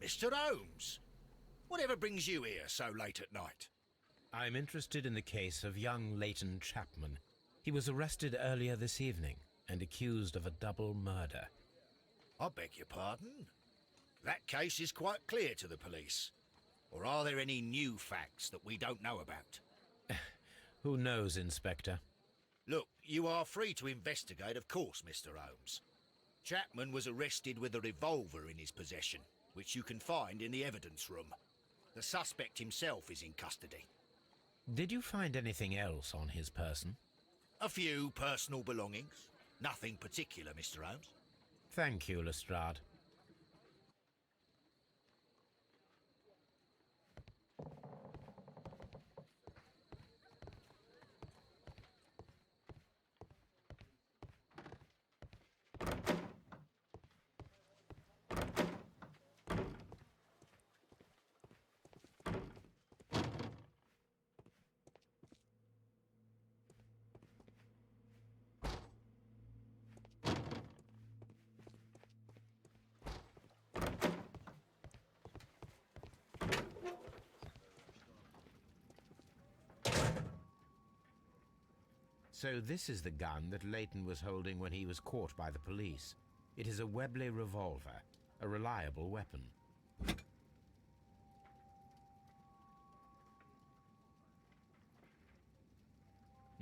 Mr. Holmes, whatever brings you here so late at night? I'm interested in the case of young Leighton Chapman. He was arrested earlier this evening and accused of a double murder. I beg your pardon? That case is quite clear to the police. Or are there any new facts that we don't know about? Who knows, Inspector? Look, you are free to investigate, of course, Mr. Holmes. Chapman was arrested with a revolver in his possession, which you can find in the evidence room. The suspect himself is in custody. Did you find anything else on his person? A few personal belongings. Nothing particular, Mr. Holmes. Thank you, Lestrade. So this is the gun that Leighton was holding when he was caught by the police. It is a Webley revolver, a reliable weapon.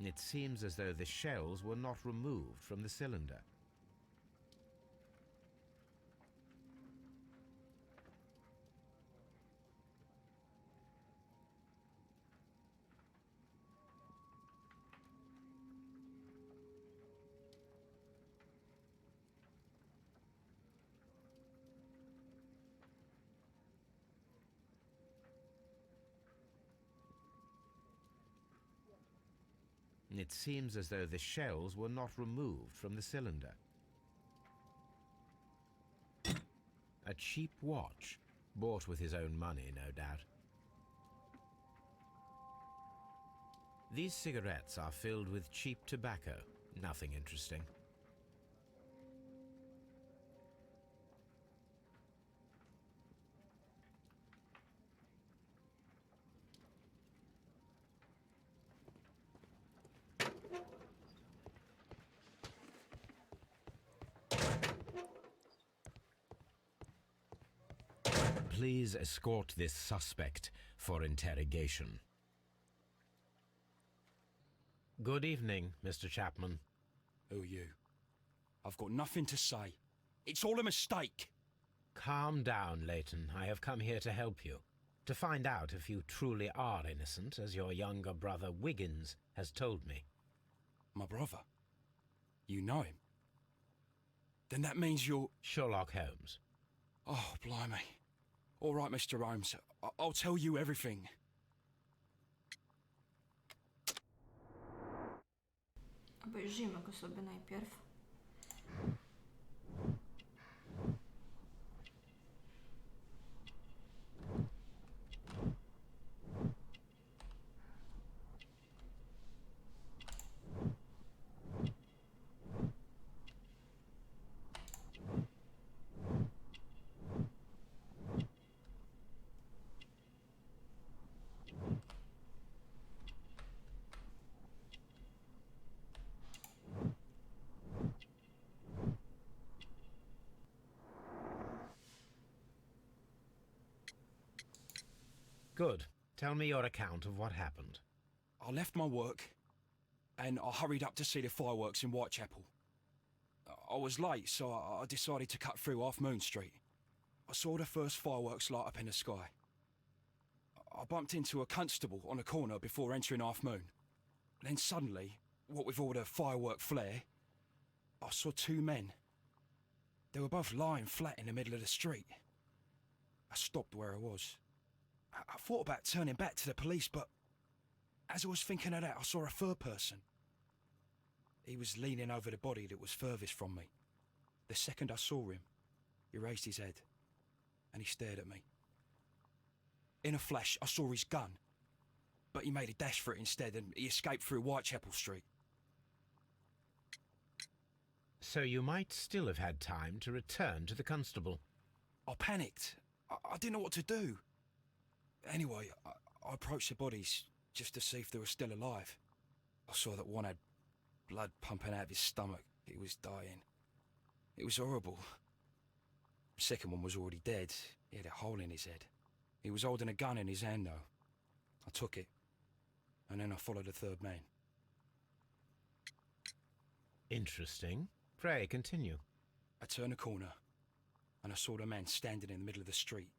It seems as though the shells were not removed from the cylinder. It seems as though the shells were not removed from the cylinder. A cheap watch, bought with his own money, no doubt. These cigarettes are filled with cheap tobacco, nothing interesting. Please escort this suspect for interrogation. Good evening, Mr. Chapman. Who are you? I've got nothing to say. It's all a mistake. Calm down, Leighton. I have come here to help you. To find out if you truly are innocent, as your younger brother Wiggins has told me. My brother? You know him? Then that means you're... Sherlock Holmes. Oh, blimey. All right, Mr. Holmes. I'll tell you everything. Obejrzyjmy go sobie najpierw. Good. Tell me your account of what happened. I left my work and I hurried up to see the fireworks in Whitechapel. I was late, so I decided to cut through Half Moon Street. I saw the first fireworks light up in the sky. I bumped into a constable on a corner before entering Half Moon. Then suddenly, what with all the firework flare, I saw two men. They were both lying flat in the middle of the street. I stopped where I was. I thought about turning back to the police, but as I was thinking of that, I saw a third person. He was leaning over the body that was furthest from me. The second I saw him, he raised his head and he stared at me. In a flash, I saw his gun, but he made a dash for it instead and he escaped through Whitechapel Street. So you might still have had time to return to the constable. I panicked. I didn't know what to do. Anyway, I approached the bodies just to see if they were still alive. I saw that one had blood pumping out of his stomach. He was dying. It was horrible. The second one was already dead. He had a hole in his head. He was holding a gun in his hand, though. I took it, and then I followed the third man. Interesting. Pray, continue. I turned a corner, and I saw the man standing in the middle of the street.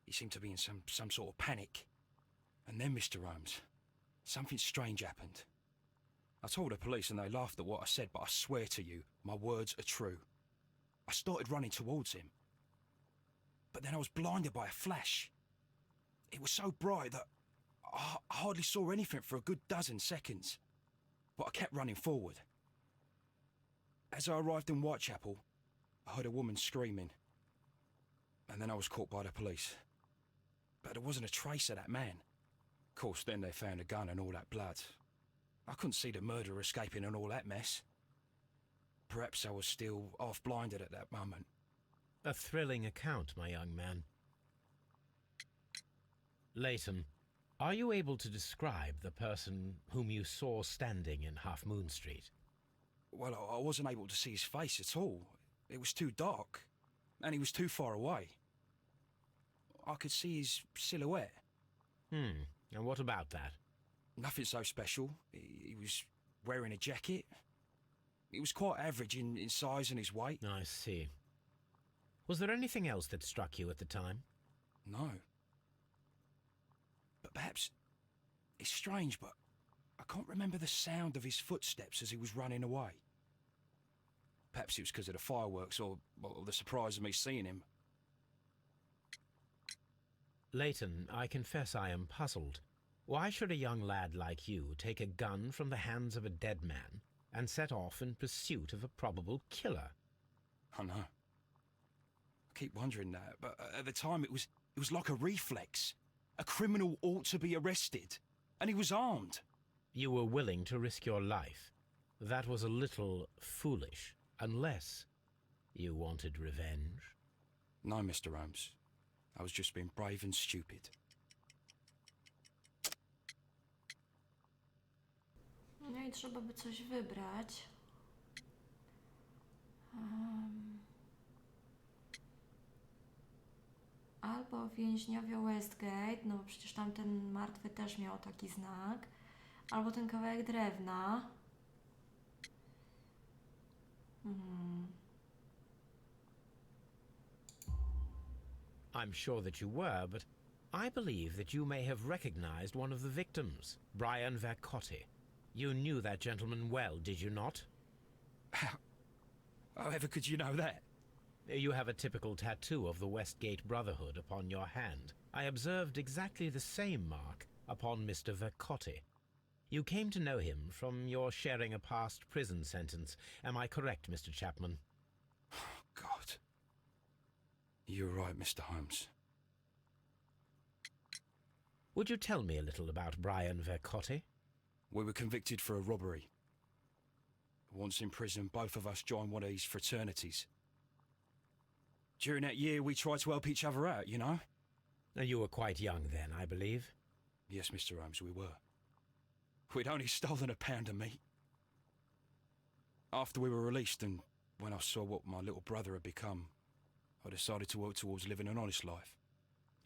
He seemed to be in some sort of panic. And then, Mr. Holmes, something strange happened. I told the police and they laughed at what I said, but I swear to you, my words are true. I started running towards him. But then I was blinded by a flash. It was so bright that I hardly saw anything for a good dozen seconds. But I kept running forward. As I arrived in Whitechapel, I heard a woman screaming. And then I was caught by the police. But there wasn't a trace of that man. Of course, then they found a gun and all that blood. I couldn't see the murderer escaping and all that mess. Perhaps I was still half-blinded at that moment. A thrilling account, my young man. Leighton, are you able to describe the person whom you saw standing in Half Moon Street? Well, I wasn't able to see his face at all. It was too dark, and he was too far away. I could see his silhouette. And what about that? Nothing so special. He was wearing a jacket. He was quite average in size and his weight. I see. Was there anything else that struck you at the time? No. But perhaps it's strange, but I can't remember the sound of his footsteps as he was running away. Perhaps it was because of the fireworks or the surprise of me seeing him. Leighton, I confess I am puzzled. Why should a young lad like you take a gun from the hands of a dead man and set off in pursuit of a probable killer? I know. I keep wondering that, but at the time it was like a reflex. A criminal ought to be arrested, and he was armed. You were willing to risk your life. That was a little foolish, unless you wanted revenge. No, Mr. Holmes. I was just being brave and stupid. No i trzeba by coś wybrać. Albo więźniowie Westgate, no bo przecież tamten martwy też miał taki znak. Albo ten kawałek drewna. I'm sure that you were, but I believe that you may have recognized one of the victims, Brian Vercotti. You knew that gentleman well, did you not? However could you know that? You have a typical tattoo of the Westgate Brotherhood upon your hand. I observed exactly the same mark upon Mr. Vercotti. You came to know him from your sharing a past prison sentence. Am I correct, Mr. Chapman? God. You're right, Mr. Holmes. Would you tell me a little about Brian Vercotti? We were convicted for a robbery. Once in prison, both of us joined one of these fraternities. During that year, we tried to help each other out, you know? You were quite young then, I believe. Yes, Mr. Holmes, we were. We'd only stolen a pound of meat. After we were released, and when I saw what my little brother had become, I decided to work towards living an honest life.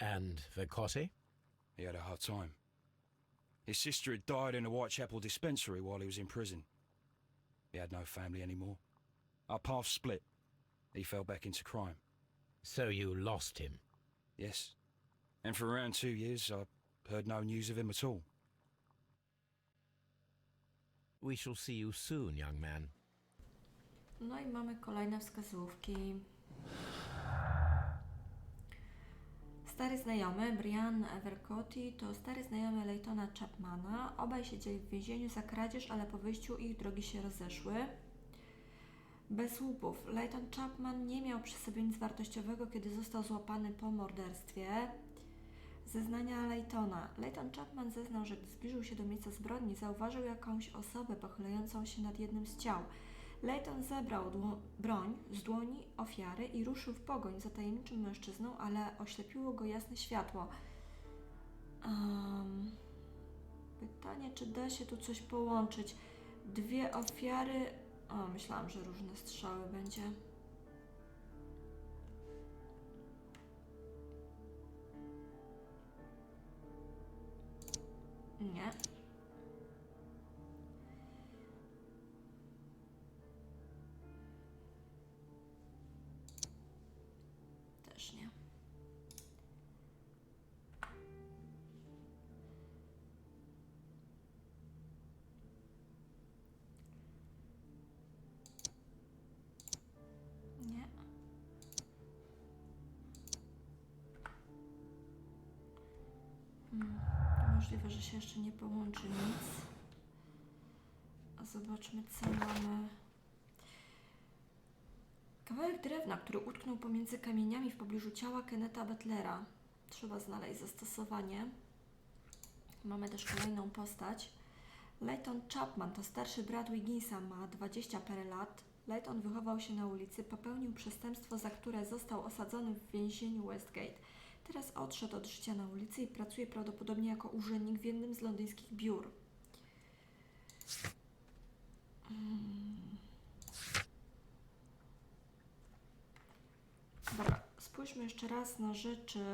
And Vercotti? He had a hard time. His sister had died in a Whitechapel dispensary while he was in prison. He had no family anymore. Our paths split. He fell back into crime. So you lost him? Yes. And for around 2 years, I heard no news of him at all. We shall see you soon, young man. No i mamy kolejne wskazówki. Stary znajomy, Brian Vercotti, to stary znajomy Leightona Chapmana. Obaj siedzieli w więzieniu za kradzież, ale po wyjściu ich drogi się rozeszły. Bez łupów. Leighton Chapman nie miał przy sobie nic wartościowego, kiedy został złapany po morderstwie. Zeznania Leightona. Leighton Chapman zeznał, że gdy zbliżył się do miejsca zbrodni, zauważył jakąś osobę pochylającą się nad jednym z ciał. Layton zebrał broń z dłoni ofiary i ruszył w pogoń za tajemniczym mężczyzną, ale oślepiło go jasne światło. Pytanie, czy da się tu coś połączyć? Dwie ofiary... O, myślałam, że różne strzały będzie. Nie. Też nie. Nie. Możliwe, że się jeszcze nie połączy nic. A zobaczmy, co mamy. Kawałek drewna, który utknął pomiędzy kamieniami w pobliżu ciała Kennetha Butlera. Trzeba znaleźć zastosowanie. Mamy też kolejną postać. Layton Chapman to starszy brat Wigginsa, ma 20 parę lat. Layton wychował się na ulicy, popełnił przestępstwo, za które został osadzony w więzieniu Westgate. Teraz odszedł od życia na ulicy i pracuje prawdopodobnie jako urzędnik w jednym z londyńskich biur. Dobra, spójrzmy jeszcze raz na rzeczy.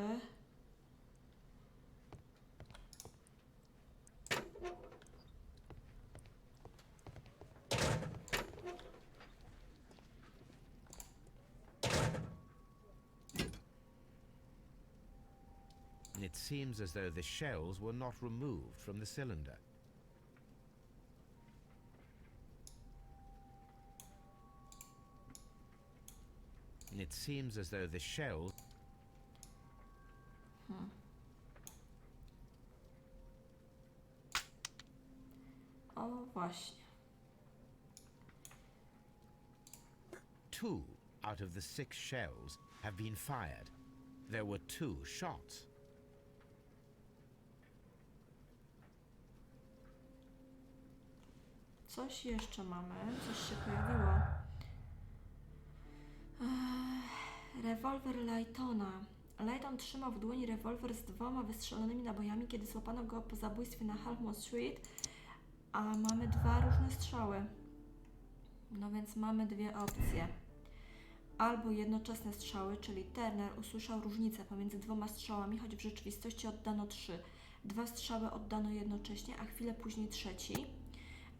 It seems as though the shells were not removed from the cylinder. It seems as though the shells... O, właśnie. 2 out of the 6 shells have been fired. There were 2 shots. Coś jeszcze mamy, coś się pojawiło. Rewolwer Laytona. Layton trzymał w dłoni rewolwer z 2 wystrzelonymi nabojami, kiedy złapano go po zabójstwie na Half Moon Street, a mamy 2 różne strzały. No więc mamy dwie opcje. Albo jednoczesne strzały, czyli Turner usłyszał różnicę pomiędzy 2 strzałami, choć w rzeczywistości oddano 3. 2 strzały oddano jednocześnie, a chwilę później trzeci.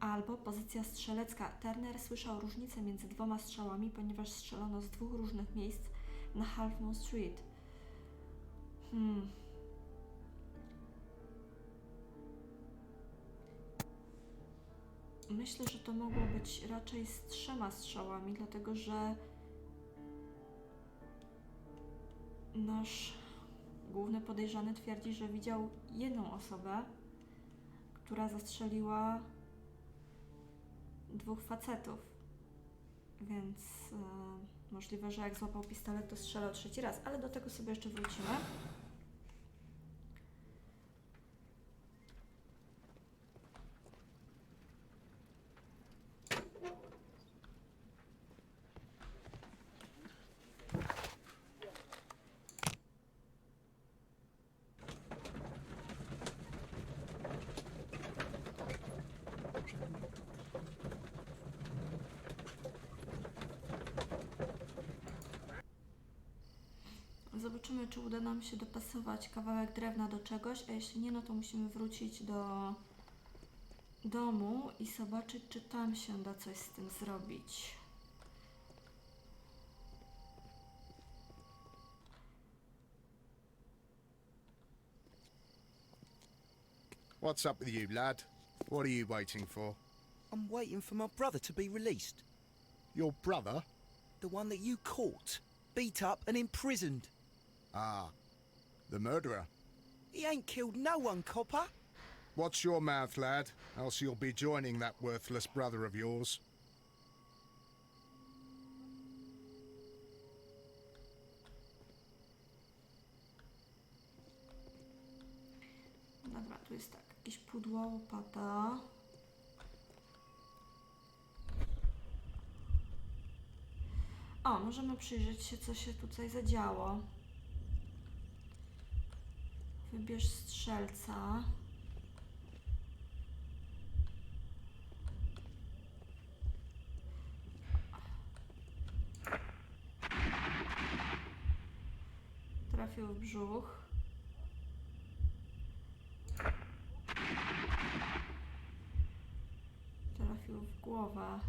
Albo pozycja strzelecka. Turner słyszał różnicę między 2 strzałami, ponieważ strzelono z 2 różnych miejsc na Half Moon Street. Myślę, że to mogło być raczej z 3 strzałami, dlatego że nasz główny podejrzany twierdzi, że widział jedną osobę, która zastrzeliła 2 facetów. Więc możliwe, że jak złapał pistolet, to strzelał 3. raz, ale do tego sobie jeszcze wrócimy. Zobaczymy, czy uda nam się dopasować kawałek drewna do czegoś, a jeśli nie, no to musimy wrócić do domu i zobaczyć, czy tam się da coś z tym zrobić. What's up with you, lad? What are you waiting for? I'm waiting for my brother to be released. Your brother? The one that you caught, beat up and imprisoned. Ah, the murderer. He ain't killed no one, copper. Watch your mouth, lad, else you'll be joining that worthless brother of yours. Dobra, tu jest tak, jakieś pudło, łopata. O, możemy przyjrzeć się, co się tutaj zadziało. Wybierz strzelca. Trafił w brzuch. Trafił w głowę.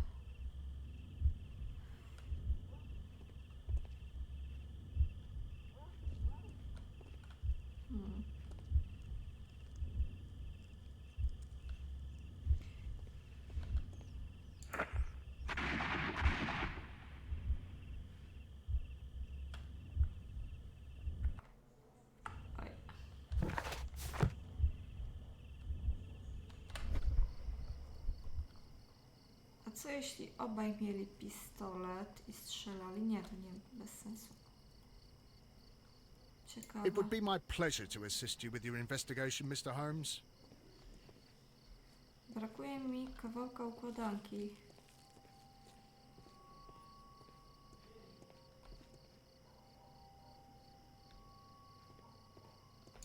Oj. A co jeśli obaj mieli pistolet i strzelali? Nie, to nie, bez sensu. Ciekawe. It would be my pleasure to assist you with your investigation, Mr. Holmes. Brakuje mi kawałka układanki.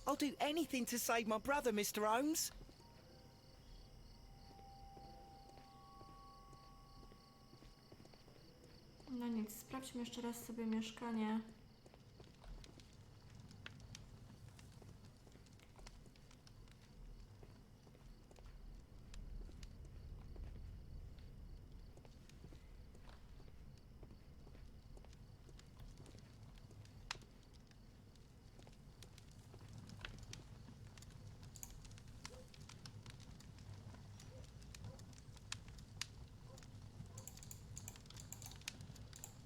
I'll do anything to save my brother, Mr. Holmes. No nic, sprawdźmy jeszcze raz sobie mieszkanie.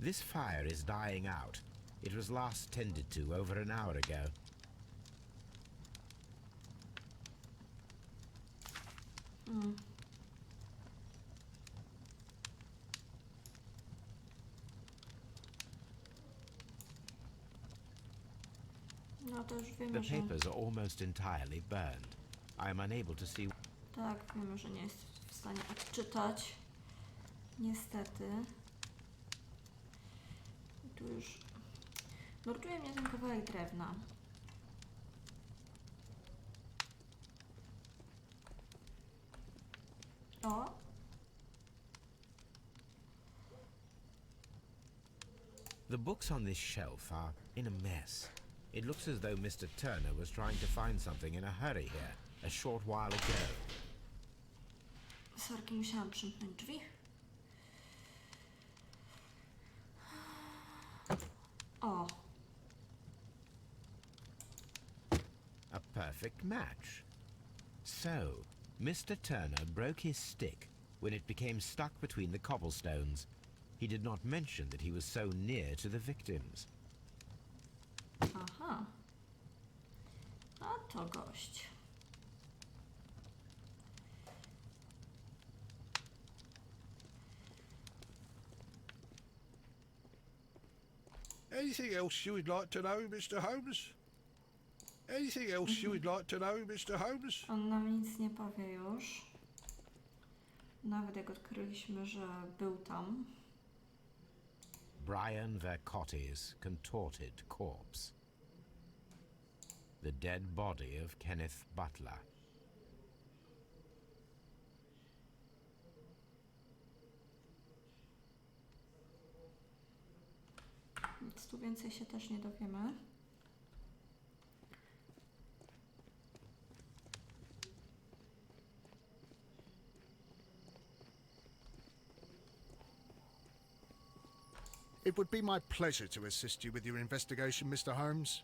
This fire is dying out. It was last tended to over an hour ago. No to już The wiemy, że... papers are almost entirely burned. I am unable to see... Tak, wiemy, że nie jest w stanie odczytać. Niestety. I tu już... Nurtuje mnie ten kawałek drewna. O! The books on this shelf are in a mess. It looks as though Mr. Turner was trying to find something in a hurry here, a short while ago. Sorki, musiałam przymknąć drzwi. O! A perfect match. So, Mr. Turner broke his stick when it became stuck between the cobblestones. He did not mention that he was so near to the victims. Aha. A to gość. Anything else you would like to know, Mr. Holmes? Anything else you would like to know, Mr. Holmes? On nam nic nie powie już. Nawet jak odkryliśmy, że był tam. Brian Vercotti's contorted corpse. The dead body of Kenneth Butler. Nic tu więcej się też nie dowiemy. It would be my pleasure to assist you with your investigation, Mr. Holmes.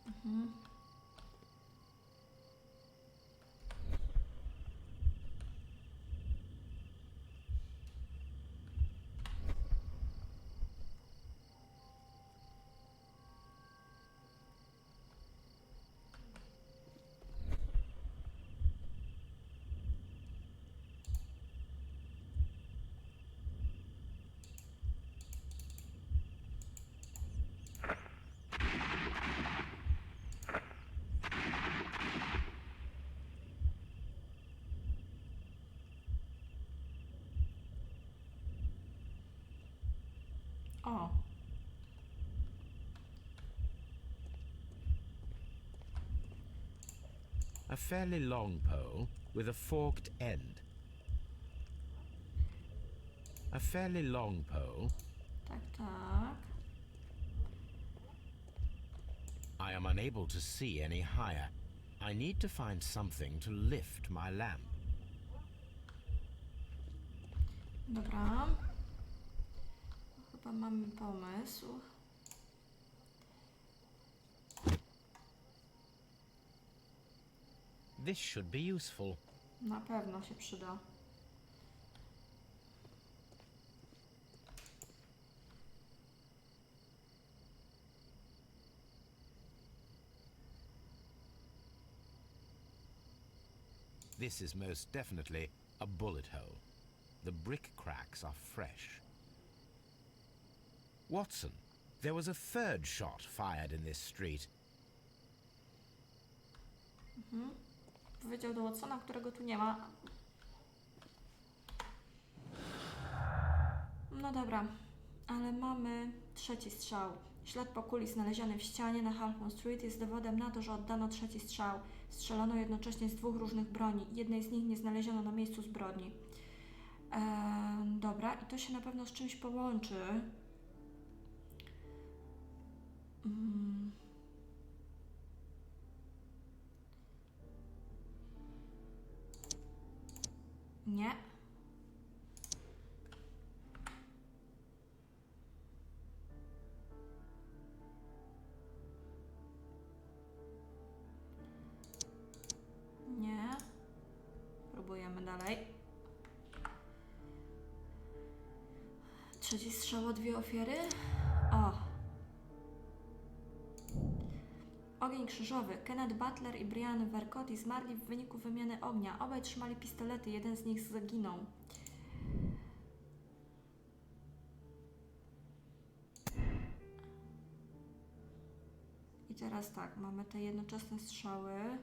O! A fairly long pole with a forked end. A fairly long pole. Tak, tak. I am unable to see any higher. I need to find something to lift my lamp. Dobra. Chyba mamy pomysł. This should be useful. Na pewno się przyda. This is most definitely a bullet hole. The brick cracks are fresh. Watson, there was a third shot fired in this street. Powiedział do Watsona, którego tu nie ma. No dobra, ale mamy trzeci strzał. Ślad po kuli znaleziony w ścianie na Halfmoon Street jest dowodem na to, że oddano trzeci strzał. Strzelono jednocześnie z dwóch różnych broni. Jednej z nich nie znaleziono na miejscu zbrodni. Dobra, i to się na pewno z czymś połączy. Nie. Nie. Próbujemy dalej. Trzeci strzał o 2 ofiary. O. Ogień krzyżowy. Kenneth Butler i Brian Vercotti zmarli w wyniku wymiany ognia. Obaj trzymali pistolety, jeden z nich zaginął. I teraz tak, mamy te jednoczesne strzały.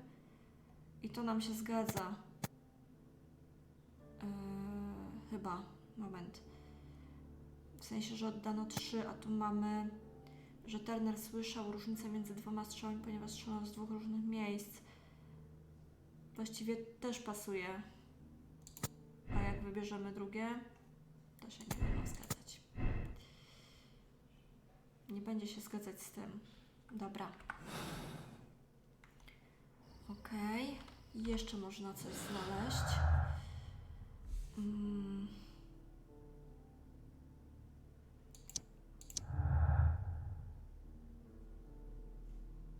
I to nam się zgadza. Chyba. Moment. W sensie, że oddano 3, a tu mamy, że Turner słyszał różnicę między 2 strzałami, ponieważ strzelał z 2 różnych miejsc. Właściwie też pasuje. A jak wybierzemy drugie, to się nie będą zgadzać. Nie będzie się zgadzać z tym. Dobra. Okej. Jeszcze można coś znaleźć.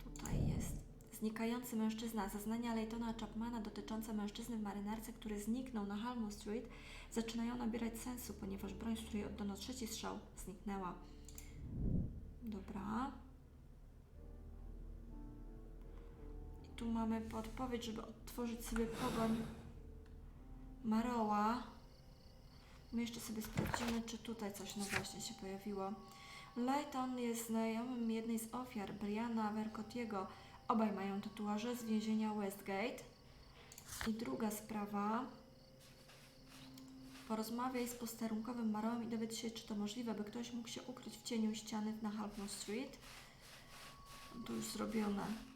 Tutaj jest znikający mężczyzna. Zeznania Laytona Chapmana dotyczące mężczyzny w marynarce, który zniknął na Halfmoon Street, zaczynają nabierać sensu, ponieważ broń, z której oddano trzeci strzał, zniknęła. Dobra. Tu mamy podpowiedź, żeby odtworzyć sobie pogoń Maroła. My jeszcze sobie sprawdzimy, czy tutaj coś no właśnie się pojawiło. Layton jest znajomym jednej z ofiar, Briana Vercottiego. Obaj mają tatuaże z więzienia Westgate. I druga sprawa. Porozmawiaj z posterunkowym Marołem i dowiedz się, czy to możliwe, by ktoś mógł się ukryć w cieniu ściany na Halfmoon Street. To już zrobione.